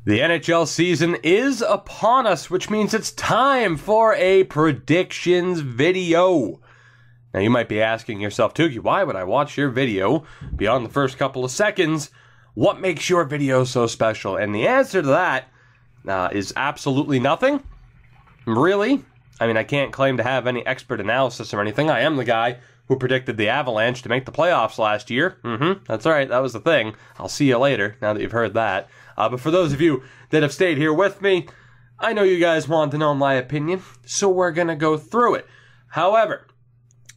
The NHL season is upon us, which means it's time for a predictions video. Now, you might be asking yourself, Tougie, why would I watch your video beyond the first couple of seconds? What makes your video so special? And the answer to that is absolutely nothing. Really? I mean, I can't claim to have any expert analysis or anything. I am the guy who predicted the Avalanche to make the playoffs last year. That's right, that was the thing. I'll see you later, now that you've heard that. But for those of you that have stayed here with me, I know you guys want to know my opinion, so we're going to go through it. However,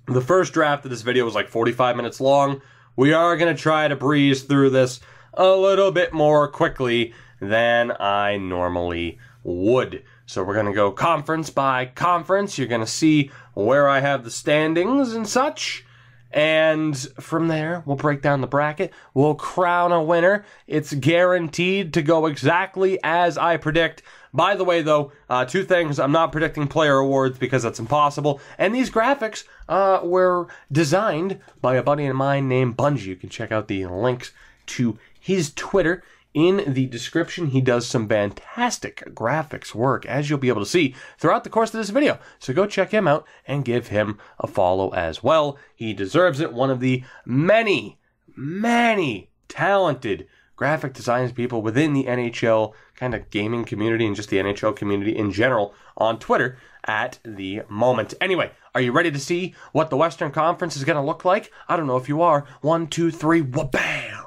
the first draft of this video was like 45 minutes long. We are going to try to breeze through this a little bit more quickly than I normally would. So we're going to go conference by conference. You're going to see where I have the standings and such. And from there, we'll break down the bracket. We'll crown a winner. It's guaranteed to go exactly as I predict. By the way, though, two things. I'm not predicting player awards because that's impossible. And these graphics were designed by a buddy of mine named Bungie. You can check out the links to his Twitter in the description. He does some fantastic graphics work, as you'll be able to see throughout the course of this video. So go check him out and give him a follow as well. He deserves it. One of the many, many talented graphic design people within the NHL kind of gaming community and just the NHL community in general on Twitter at the moment. Anyway, are you ready to see what the Western Conference is going to look like? I don't know if you are. 1, 2, 3, wha-bam!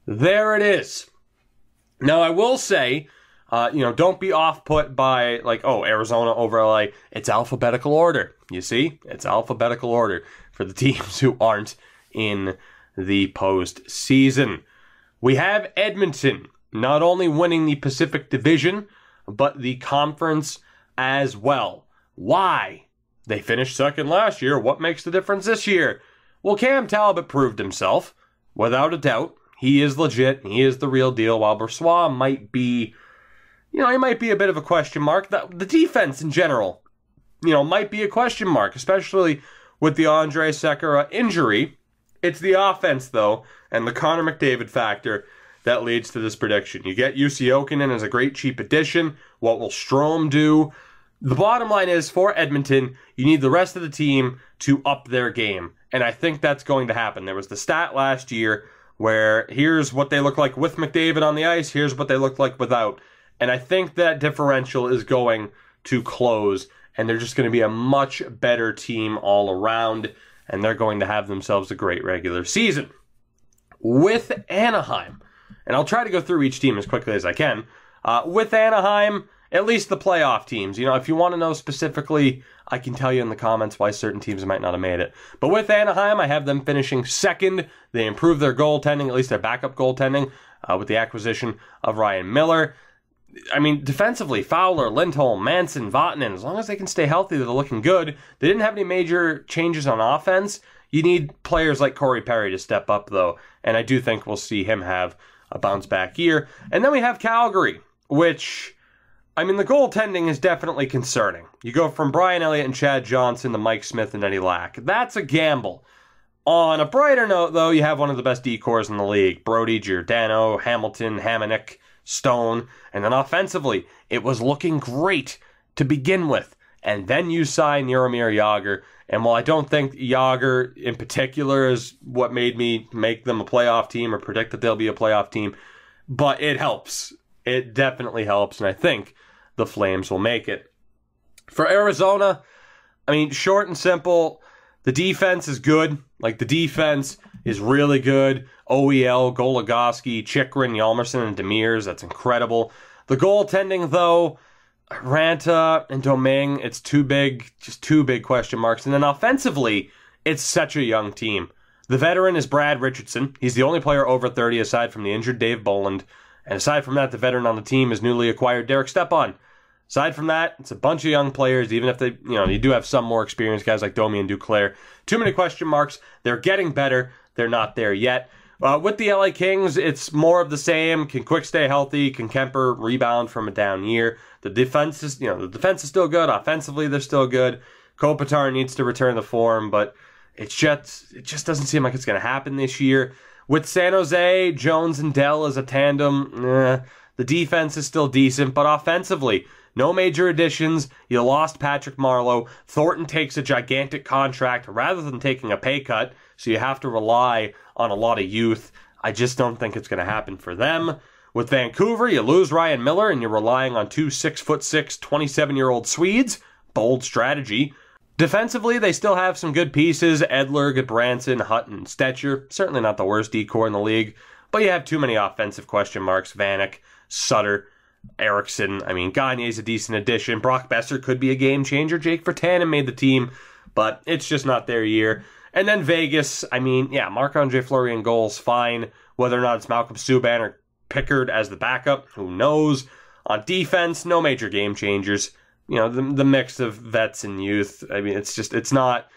There it is. Now, I will say, don't be off-put by, like, oh, Arizona over LA. It's alphabetical order. You see? It's alphabetical order for the teams who aren't in the postseason. We have Edmonton not only winning the Pacific Division, but the conference as well. Why? They finished second last year. What makes the difference this year? Well, Cam Talbot proved himself, without a doubt. He is legit. He is the real deal. While Brossoit might be, he might be a bit of a question mark. The defense in general, might be a question mark, especially with the Andre Sekera injury. It's the offense, though, and the Connor McDavid factor that leads to this prediction. You get UC Jokinen as a great cheap addition. What will Strome do? The bottom line is, for Edmonton, you need the rest of the team to up their game. And I think that's going to happen. There was the stat last year where here's what they look like with McDavid on the ice, here's what they look like without. And I think that differential is going to close, and they're just going to be a much better team all around, and they're going to have themselves a great regular season. With Anaheim, and I'll try to go through each team as quickly as I can, with Anaheim, at least the playoff teams. If you want to know specifically, I can tell you in the comments why certain teams might not have made it. But with Anaheim, I have them finishing second. They improved their goaltending, at least their backup goaltending, with the acquisition of Ryan Miller. I mean, defensively, Fowler, Lindholm, Manson, Vatanen, as long as they can stay healthy, they're looking good. They didn't have any major changes on offense. You need players like Corey Perry to step up, though, and I do think we'll see him have a bounce-back year. And then we have Calgary, which, the goaltending is definitely concerning. You go from Brian Elliott and Chad Johnson to Mike Smith and Eddie Lack. That's a gamble. On a brighter note, though, you have one of the best D-cores in the league. Brody, Giordano, Hamilton, Hamonic, Stone. And then offensively, it was looking great to begin with. And then you sign Jaromir Jagr. And while I don't think Jagr in particular is what made me make them a playoff team or predict that they'll be a playoff team, but it helps. It definitely helps, and I think the Flames will make it. For Arizona, short and simple, the defense is good. Like, the defense is really good. OEL, Goligoski, Chychrun, Hjalmarsson, and Demers, that's incredible. The goaltending, though, Ranta and Domingue, it's too big, just two big question marks. And then offensively, it's such a young team. The veteran is Brad Richardson. He's the only player over 30 aside from the injured Dave Bolland. And aside from that, the veteran on the team is newly acquired Derek Stepan. Aside from that, it's a bunch of young players, even if they, you do have some more experienced guys like Domi and Duclair. Too many question marks. They're getting better. They're not there yet. With the LA Kings, it's more of the same. Can Quick stay healthy? Can Kemper rebound from a down year? The defense is, still good. Offensively, they're still good. Kopitar needs to return to form, but it just doesn't seem like it's going to happen this year. With San Jose, Jones and Dell as a tandem, The defense is still decent, but offensively, no major additions. You lost Patrick Marleau. Thornton takes a gigantic contract rather than taking a pay cut, so you have to rely on a lot of youth. I just don't think it's going to happen for them. With Vancouver, you lose Ryan Miller, and you're relying on two 6'6", 27-year-old Swedes. Bold strategy. Defensively, they still have some good pieces. Edler, Goodbranson, Hutton, Stetcher. Certainly not the worst decor in the league. But you have too many offensive question marks. Vanek, Sutter, Eriksson. I mean, Gagne's a decent addition. Brock Besser could be a game changer. Jake Virtanen made the team, but it's just not their year. And then Vegas, I mean, yeah, Marc-Andre Fleury in goals, fine. Whether or not it's Malcolm Subban or Pickard as the backup, who knows? On defense, no major game changers. You know, the mix of vets and youth. I mean, it's not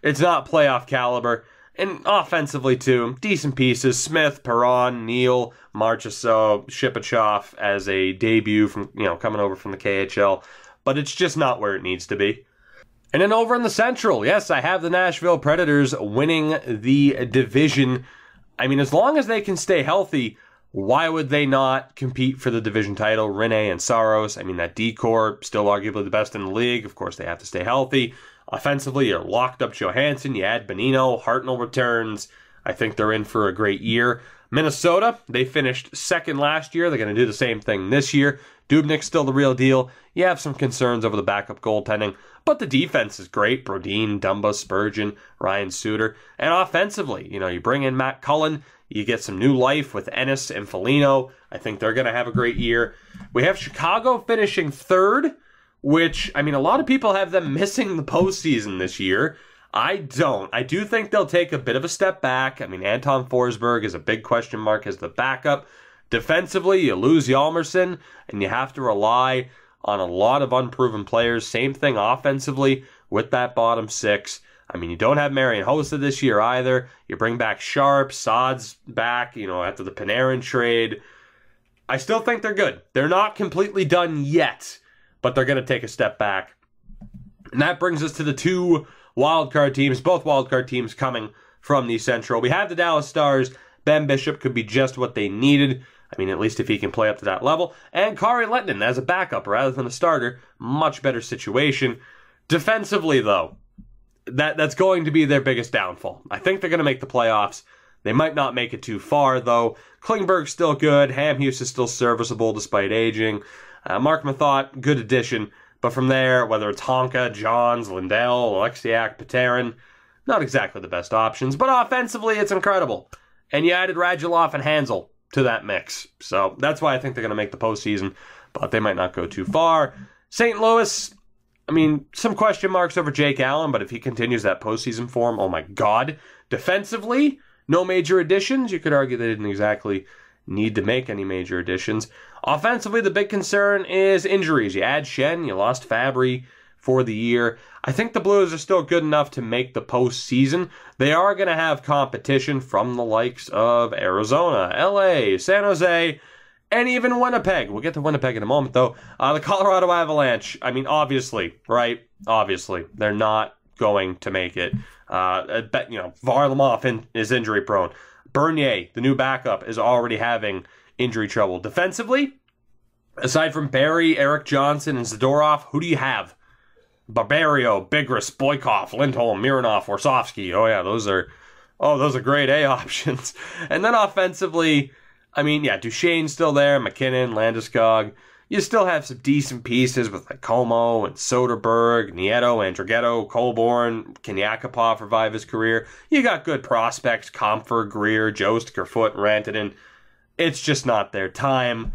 playoff caliber. And offensively too, decent pieces. Smith, Perron, Neal, Marchessault, Shipachyov as a debut from coming over from the KHL, but it's just not where it needs to be. And then over in the Central, yes, I have the Nashville Predators winning the division. I mean, as long as they can stay healthy, why would they not compete for the division title? Rinne and Saros, I mean, that D-core, still arguably the best in the league. Of course, they have to stay healthy. Offensively, you're locked up Johansson, you add Bonino, Hartnell returns. I think they're in for a great year. Minnesota, they finished second last year. They're going to do the same thing this year. Dubnyk's still the real deal. You have some concerns over the backup goaltending, but the defense is great. Brodin, Dumba, Spurgeon, Ryan Suter. And offensively, you bring in Matt Cullen. You get some new life with Ennis and Foligno. I think they're going to have a great year. We have Chicago finishing third, which, I mean, a lot of people have them missing the postseason this year. I don't. I do think they'll take a bit of a step back. I mean, Anton Forsberg is a big question mark as the backup. Defensively, you lose Hjalmarsson, and you have to rely on a lot of unproven players. Same thing offensively with that bottom six. I mean, you don't have Marian Hossa this year either. You bring back Sharp, Sod's back, after the Panarin trade. I still think they're good. They're not completely done yet, but they're going to take a step back. And that brings us to the two wildcard teams, both wildcard teams coming from the Central. We have the Dallas Stars. Ben Bishop could be just what they needed. I mean, at least if he can play up to that level. And Kari Lehtonen as a backup rather than a starter. Much better situation. Defensively, though, that's going to be their biggest downfall. I think they're going to make the playoffs. They might not make it too far, though. Klingberg's still good. Hamhuis is still serviceable despite aging. Mark Mathot, good addition. But from there, whether it's Honka, Johns, Lindell, Alexiak, Patarin, not exactly the best options. But offensively, it's incredible. And you added Radulov and Hansel to that mix. So that's why I think they're going to make the postseason. But they might not go too far. St. Louis, I mean, some question marks over Jake Allen, but if he continues that postseason form, oh my God. Defensively, no major additions. You could argue they didn't exactly need to make any major additions. Offensively, the big concern is injuries. You add Shen, you lost Fabry for the year. I think the Blues are still good enough to make the postseason. They are going to have competition from the likes of Arizona, LA, San Jose, and even Winnipeg. We'll get to Winnipeg in a moment, though. The Colorado Avalanche, I mean, obviously, right? Obviously, they're not going to make it. Varlamov is injury prone. Bernier, the new backup, is already having injury trouble. Defensively, aside from Barry, Eric Johnson, and Zadorov, who do you have? Barbario, Bigras, Boykov, Lindholm, Mironov, Warsofsky. Oh yeah, those are grade A options. And then offensively, I mean, yeah, Duchesne's still there, McKinnon, Landeskog. You still have some decent pieces with like Como and Soderberg, Nieto, Andrighetto, Colborne. Can Yakupov revive his career? You got good prospects, Comfer, Greer, Jost, Kerfoot, Rantanen. It's just not their time.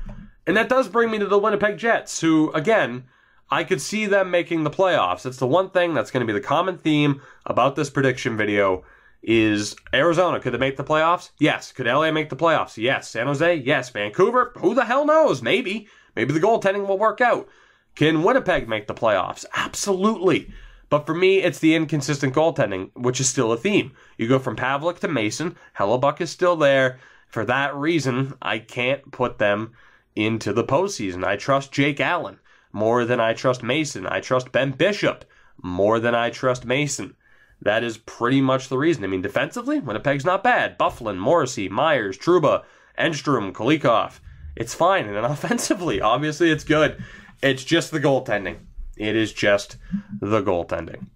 And that does bring me to the Winnipeg Jets, who, again, I could see them making the playoffs. It's the one thing that's going to be the common theme about this prediction video is Arizona. Could they make the playoffs? Yes. Could LA make the playoffs? Yes. San Jose? Yes. Vancouver? Who the hell knows? Maybe. Maybe the goaltending will work out. Can Winnipeg make the playoffs? Absolutely. But for me, it's the inconsistent goaltending, which is still a theme. You go from Pavlik to Mason. Hellebuck is still there. For that reason, I can't put them into the postseason. I trust Jake Allen more than I trust Mason. I trust Ben Bishop more than I trust Mason. That is pretty much the reason. I mean, defensively, Winnipeg's not bad. Bufflin, Morrissey, Myers, Trouba, Enstrom, Kolikov. it's fine. And then offensively, obviously it's good. It's just the goaltending. It is just the goaltending.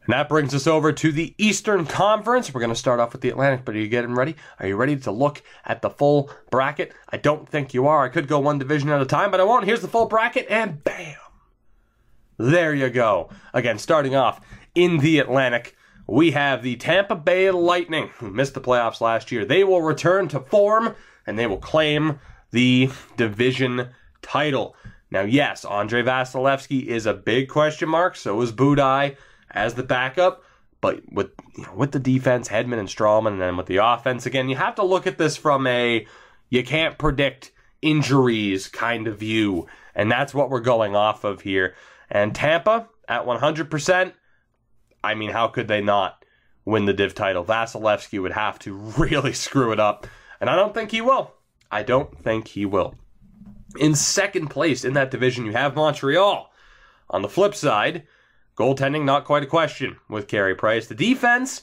And that brings us over to the Eastern Conference. We're going to start off with the Atlantic, but are you getting ready? Are you ready to look at the full bracket? I don't think you are. I could go one division at a time, but I won't. Here's the full bracket, and bam! There you go. Again, starting off in the Atlantic, we have the Tampa Bay Lightning, who missed the playoffs last year. They will return to form, and they will claim the division title. Now, yes, Andrei Vasilevsky is a big question mark. So is Budaj as the backup. But with the defense, Hedman and Strawman, and then with the offense, again, you have to look at this from a you can't predict injuries kind of view. And that's what we're going off of here. And Tampa at 100%, I mean, how could they not win the div title? Vasilevsky would have to really screw it up. And I don't think he will. I don't think he will. In second place in that division, you have Montreal. On the flip side, goaltending, not quite a question with Carey Price. The defense,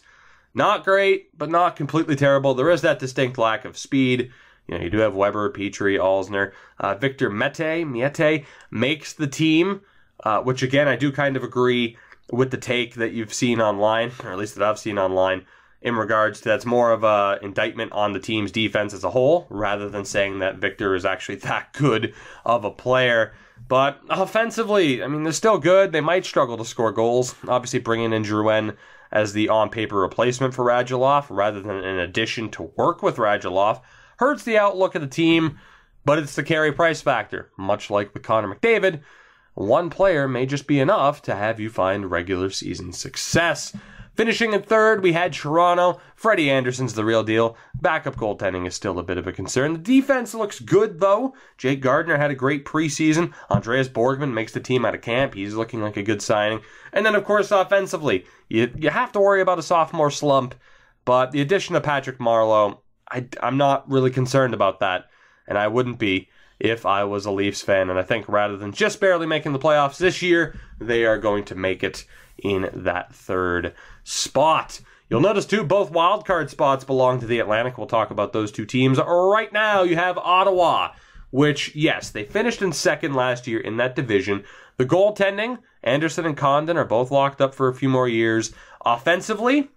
not great, but not completely terrible. There is that distinct lack of speed. You do have Weber, Petrie, Alzner. Victor Mete makes the team, which again, I do kind of agree with the take that you've seen online, or at least that I've seen online, in regards to that's more of a indictment on the team's defense as a whole, rather than saying that Victor is actually that good of a player. But offensively, I mean, they're still good. They might struggle to score goals. Obviously, bringing in Drouin as the on-paper replacement for Radulov, rather than an addition to work with Radulov, hurts the outlook of the team, but it's the Carey Price factor. Much like with Connor McDavid, one player may just be enough to have you find regular season success. Finishing in third, we had Toronto. Freddie Anderson's the real deal. Backup goaltending is still a bit of a concern. The defense looks good, though. Jake Gardiner had a great preseason. Andreas Borgman makes the team out of camp. He's looking like a good signing. And then, of course, offensively, you have to worry about a sophomore slump. But the addition of Patrick Marleau, I'm not really concerned about that. And I wouldn't be if I was a Leafs fan. And I think rather than just barely making the playoffs this year, they are going to make it in that third spot. You'll notice, too, both wildcard spots belong to the Atlantic. We'll talk about those two teams. Right now, you have Ottawa, which, yes, they finished in second last year in that division. The goaltending, Anderson and Condon are both locked up for a few more years. Offensively,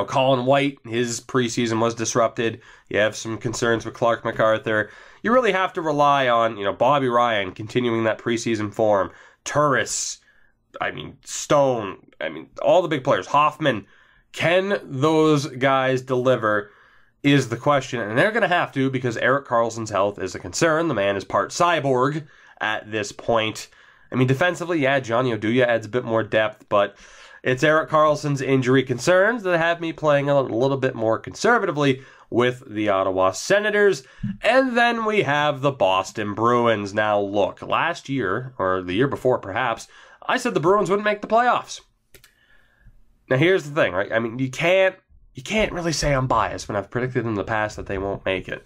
Colin White, his preseason was disrupted. You have some concerns with Clark MacArthur. You really have to rely on, Bobby Ryan continuing that preseason form. Turris, Stone, all the big players. Hoffman, can those guys deliver is the question. And they're going to have to, because Erik Karlsson's health is a concern. The man is part cyborg at this point. Defensively, yeah, Johnny Oduya adds a bit more depth, but it's Erik Karlsson's injury concerns that have me playing a little bit more conservatively with the Ottawa Senators. And then we have the Boston Bruins. Now, look, last year, or the year before perhaps, I said the Bruins wouldn't make the playoffs. Now, here's the thing, right? You can't really say I'm biased when I've predicted in the past that they won't make it.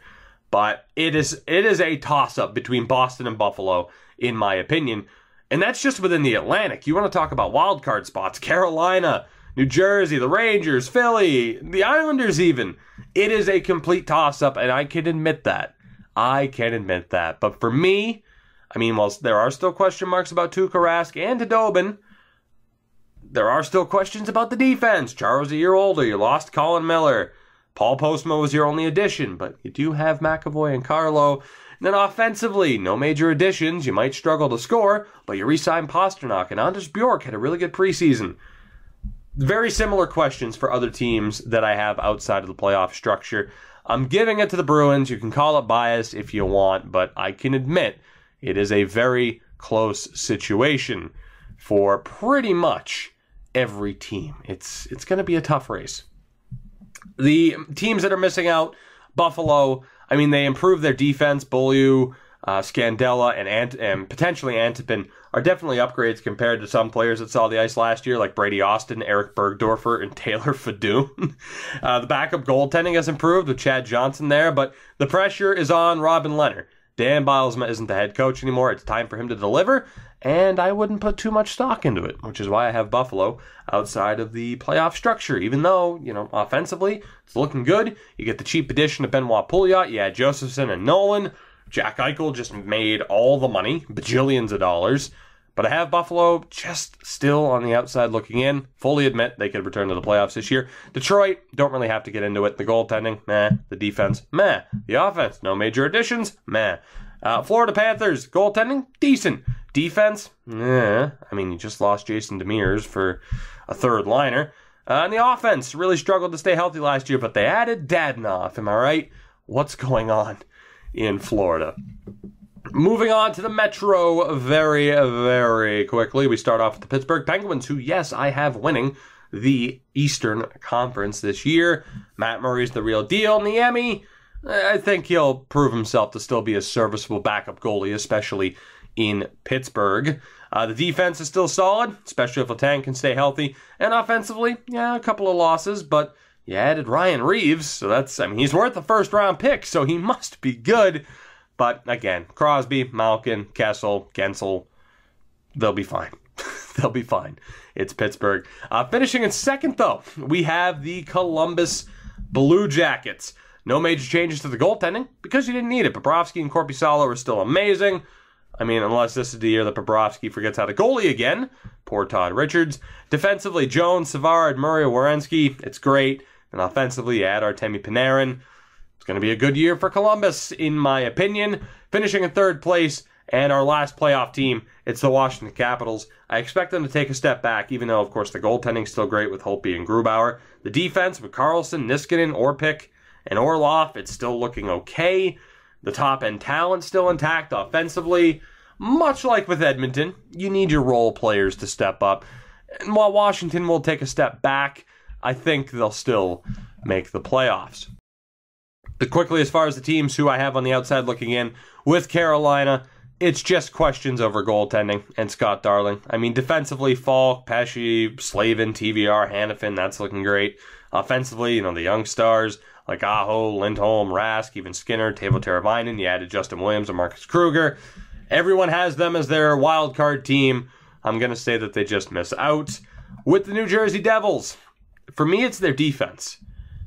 But it is a toss-up between Boston and Buffalo, in my opinion. And that's just within the Atlantic. You want to talk about wild card spots, Carolina, New Jersey, the Rangers, Philly, the Islanders even. It is a complete toss-up, and I can admit that. But for me, while there are still question marks about Tuukka Rask and Khudobin, there are still questions about the defense. Char's a year older. You lost Colin Miller. Paul Postma was your only addition, but you do have McAvoy and Carlo. And then offensively, no major additions. You might struggle to score, but you re-signed Pasternak, and Anders Bjork had a really good preseason. Very similar questions for other teams that I have outside of the playoff structure. I'm giving it to the Bruins. You can call it bias if you want, but I can admit it is a very close situation for pretty much every team. It's going to be a tough race. The teams that are missing out, Buffalo, they improved their defense. Beaulieu, Scandella, and potentially Antipin are definitely upgrades compared to some players that saw the ice last year, like Brady Austin, Eric Bergdorfer, and Taylor Fadoon. The backup goaltending has improved with Chad Johnson there, but the pressure is on Robin Leonard. Dan Bilesma isn't the head coach anymore. It's time for him to deliver, and I wouldn't put too much stock into it, which is why I have Buffalo outside of the playoff structure, even though, offensively, it's looking good. You get the cheap addition of Benoit Pouliot. You add Josephson and Nolan. Jack Eichel just made all the money, bajillions of dollars. But I have Buffalo just still on the outside looking in. Fully admit they could return to the playoffs this year. Detroit, don't really have to get into it. The goaltending, meh. The defense, meh. The offense, no major additions, meh. Florida Panthers, goaltending, decent. Defense, I mean, you just lost Jason Demers for a third liner. And the offense really struggled to stay healthy last year, but they added Dadonov, am I right? What's going on in Florida? Moving on to the Metro very, very quickly. We start off with the Pittsburgh Penguins, who, yes, I have winning the Eastern Conference this year. Matt Murray's the real deal. Niemi, I think he'll prove himself to still be a serviceable backup goalie, especially in Pittsburgh. The defense is still solid, especially if Letang can stay healthy. And offensively, yeah, a couple of losses, but you added Ryan Reeves, so he's worth a first-round pick, so he must be good. But again, Crosby, Malkin, Kessel, Gensel, they'll be fine. They'll be fine. It's Pittsburgh. Finishing in second, though, we have the Columbus Blue Jackets. No major changes to the goaltending because you didn't need it. Bobrovsky and Korpisalo are still amazing. I mean, unless this is the year that Bobrovsky forgets how to goalie again. Poor Todd Richards. Defensively, Jones, Savard, Murray, Werenski. It's great. And offensively, you add Artemi Panarin. It's going to be a good year for Columbus, in my opinion. Finishing in third place, and our last playoff team, it's the Washington Capitals. I expect them to take a step back, even though, of course, the goaltending's still great with Holtby and Grubauer. The defense with Karlsson, Niskanen, Orpik, and Orlov, it's still looking okay. The top-end talent still intact offensively. Much like with Edmonton, you need your role players to step up. And while Washington will take a step back, I think they'll still make the playoffs. Quickly, as far as the teams who I have on the outside looking in, with Carolina, it's just questions over goaltending and Scott Darling. I mean, defensively, Falk, Pesci, Slavin, TVR, Hannafin, that's looking great. Offensively, the young stars like Aho, Lindholm, Rask, even Skinner, Teuvo Teravainen. You added Justin Williams and Marcus Kruger. Everyone has them as their wild card team. I'm going to say that they just miss out. With the New Jersey Devils, for me, it's their defense.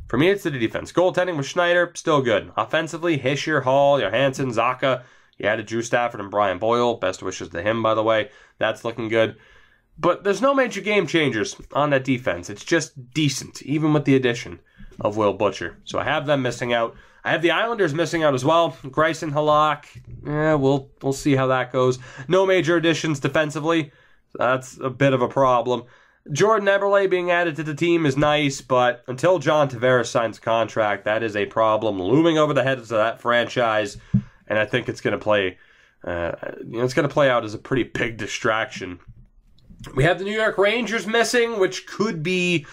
For me, it's the defense. Goaltending with Schneider, still good. Offensively, Hischier, Hall, Johansson, Zaka. You added Drew Stafford and Brian Boyle. Best wishes to him, by the way. That's looking good. But there's no major game changers on that defense. It's just decent, even with the addition of Will Butcher. So I have them missing out. I have the Islanders missing out as well. Grayson, Halak. We'll see how that goes. No major additions defensively. That's a bit of a problem. Jordan Eberle being added to the team is nice, but until John Tavares signs a contract, that is a problem looming over the heads of that franchise, and I think it's going to play. It's going to play out as a pretty big distraction. We have the New York Rangers missing, which could be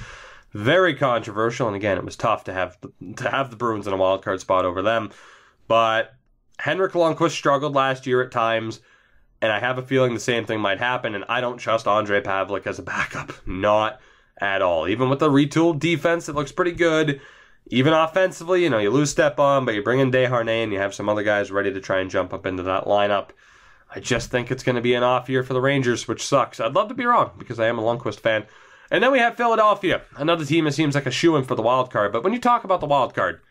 very controversial, and again, it was tough to have the Bruins in a wild card spot over them. But Henrik Lundqvist struggled last year at times. And I have a feeling the same thing might happen, and I don't trust Andrei Pavlik as a backup. Not at all. Even with the retooled defense, it looks pretty good. Even offensively, you lose Stepan, but you bring in Desharnais, and you have some other guys ready to try and jump up into that lineup. I just think it's going to be an off year for the Rangers, which sucks. I'd love to be wrong, because I am a Lundqvist fan. And then we have Philadelphia, another team that seems like a shoo-in for the wild card. But when you talk about the wild card,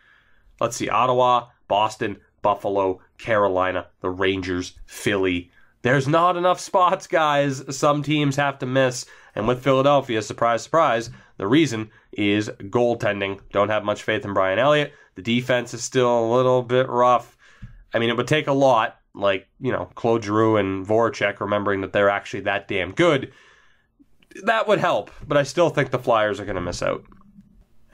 let's see, Ottawa, Boston, Buffalo, Carolina, the Rangers, Philly. There's not enough spots, guys. Some teams have to miss. And with Philadelphia, surprise, surprise, the reason is goaltending. Don't have much faith in Brian Elliott. The defense is still a little bit rough. I mean, it would take a lot, like, Claude Giroux and Voracek, remembering that they're actually that damn good. That would help, but I still think the Flyers are going to miss out.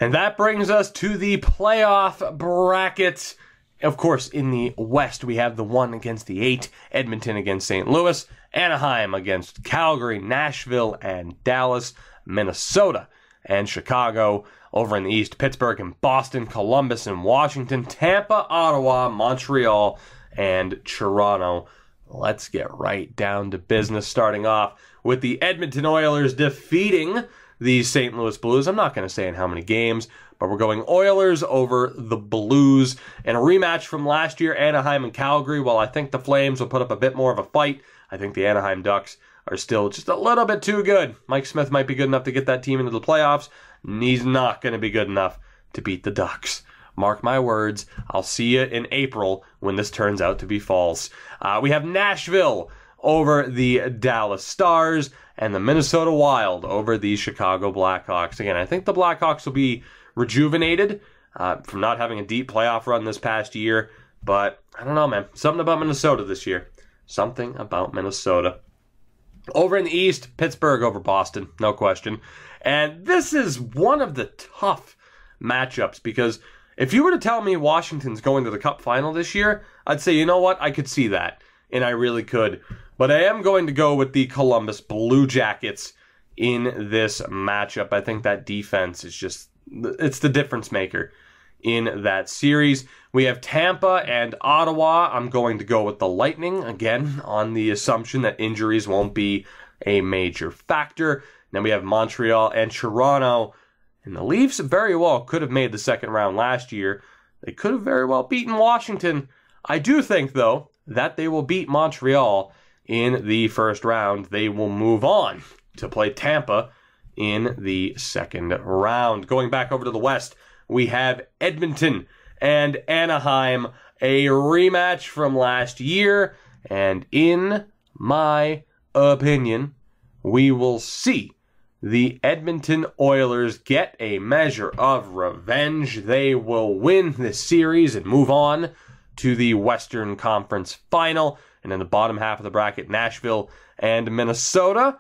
And that brings us to the playoff bracket. Of course, in the West, we have the 1 against the 8, Edmonton against St. Louis, Anaheim against Calgary, Nashville and Dallas, Minnesota and Chicago. Over in the East, Pittsburgh and Boston, Columbus and Washington, Tampa, Ottawa, Montreal, and Toronto. Let's get right down to business, starting off with the Edmonton Oilers defeating the St. Louis Blues. I'm not going to say in how many games, but we're going Oilers over the Blues. In a rematch from last year, Anaheim and Calgary, while I think the Flames will put up a bit more of a fight, I think the Anaheim Ducks are still just a little bit too good. Mike Smith might be good enough to get that team into the playoffs. He's not going to be good enough to beat the Ducks. Mark my words, I'll see you in April when this turns out to be false. We have Nashville over the Dallas Stars and the Minnesota Wild over the Chicago Blackhawks. Again, I think the Blackhawks will be rejuvenated from not having a deep playoff run this past year, but I don't know, man. Something about Minnesota this year. Something about Minnesota. Over in the East, Pittsburgh over Boston, no question. And this is one of the tough matchups because if you were to tell me Washington's going to the Cup final this year, I'd say, you know what, I could see that, and I really could. But I am going to go with the Columbus Blue Jackets in this matchup. I think that defense is just, it's the difference maker in that series. We have Tampa and Ottawa. I'm going to go with the Lightning, again, on the assumption that injuries won't be a major factor. Then we have Montreal and Toronto. And the Leafs very well could have made the second round last year. They could have very well beaten Washington. I do think, though, that they will beat Montreal in the first round. They will move on to play Tampa in the second round. Going back over to the West, we have Edmonton and Anaheim, a rematch from last year. And in my opinion, we will see the Edmonton Oilers get a measure of revenge. They will win this series and move on to the Western Conference Final. And in the bottom half of the bracket, Nashville and Minnesota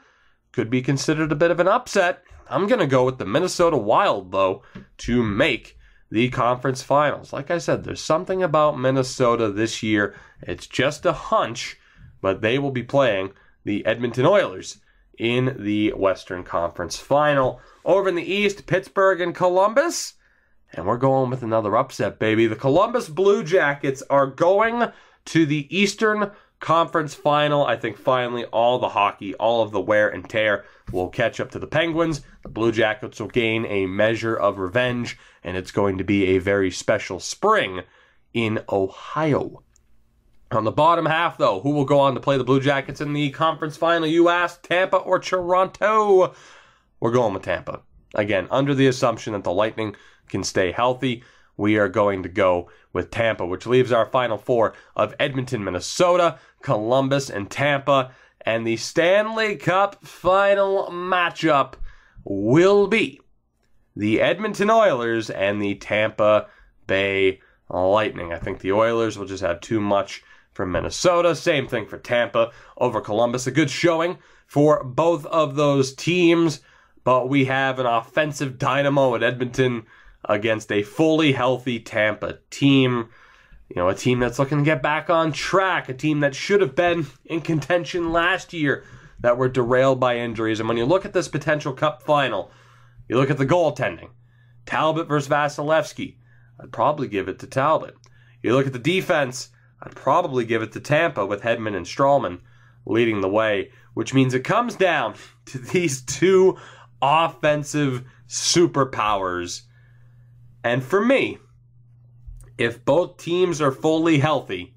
could be considered a bit of an upset. I'm going to go with the Minnesota Wild, though, to make the conference finals. Like I said, there's something about Minnesota this year. It's just a hunch, but they will be playing the Edmonton Oilers in the Western Conference Final. Over in the East, Pittsburgh and Columbus. And we're going with another upset, baby. The Columbus Blue Jackets are going to the Eastern Conference Final. I think finally all the hockey, all of the wear and tear will catch up to the Penguins. The Blue Jackets will gain a measure of revenge, and it's going to be a very special spring in Ohio. On the bottom half, though, who will go on to play the Blue Jackets in the conference final, you ask? Tampa or Toronto? We're going with Tampa. Again, under the assumption that the Lightning can stay healthy, we are going to go with Tampa, which leaves our final four of Edmonton, Minnesota, Columbus, and Tampa. And the Stanley Cup final matchup will be the Edmonton Oilers and the Tampa Bay Lightning. I think the Oilers will just have too much from Minnesota. Same thing for Tampa over Columbus. A good showing for both of those teams, but we have an offensive dynamo at Edmonton against a fully healthy Tampa team. You know, a team that's looking to get back on track, a team that should have been in contention last year that were derailed by injuries. And when you look at this potential Cup final, you look at the goaltending. Talbot versus Vasilevsky. I'd probably give it to Talbot. You look at the defense, I'd probably give it to Tampa with Hedman and Stralman leading the way, which means it comes down to these two offensive superpowers. And for me, if both teams are fully healthy,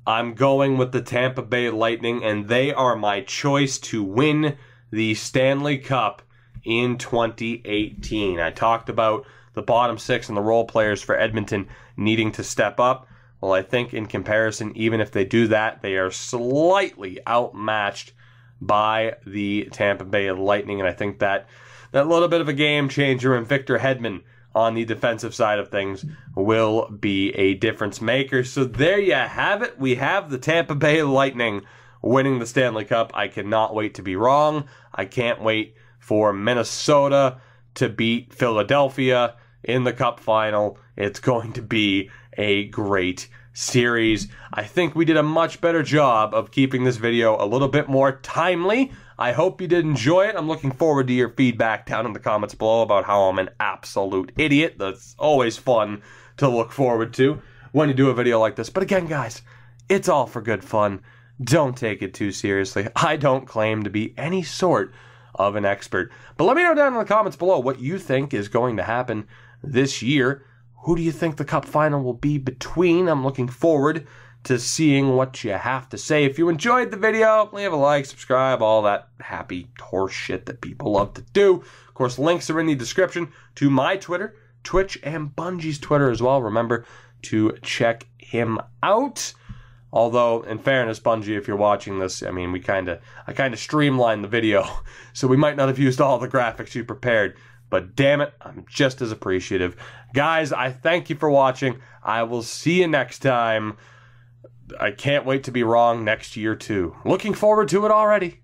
I'm going with the Tampa Bay Lightning, and they are my choice to win the Stanley Cup in 2018. I talked about the bottom six and the role players for Edmonton needing to step up. Well, I think in comparison, even if they do that, they are slightly outmatched by the Tampa Bay Lightning, and I think that little bit of a game changer in Victor Hedman on the defensive side of things will be a difference maker. So there you have it. We have the Tampa Bay Lightning winning the Stanley Cup. I cannot wait to be wrong. I can't wait for Minnesota to beat Philadelphia in the Cup final. It's going to be a great series. I think we did a much better job of keeping this video a little bit more timely. I hope you did enjoy it. I'm looking forward to your feedback down in the comments below about how I'm an absolute idiot. That's always fun to look forward to when you do a video like this. But again, guys, it's all for good fun. Don't take it too seriously. I don't claim to be any sort of an expert. But let me know down in the comments below what you think is going to happen this year. Who do you think the Cup final will be between? I'm looking forward to seeing what you have to say. If you enjoyed the video, leave a like, subscribe, all that happy horse shit that people love to do. Of course, links are in the description to my Twitter, Twitch and Bungie's Twitter as well. Remember to check him out. Although, in fairness, Bungie, if you're watching this, I mean, I kind of streamlined the video, so we might not have used all the graphics you prepared. But damn it, I'm just as appreciative. Guys, I thank you for watching. I will see you next time. I can't wait to be wrong next year, too. Looking forward to it already.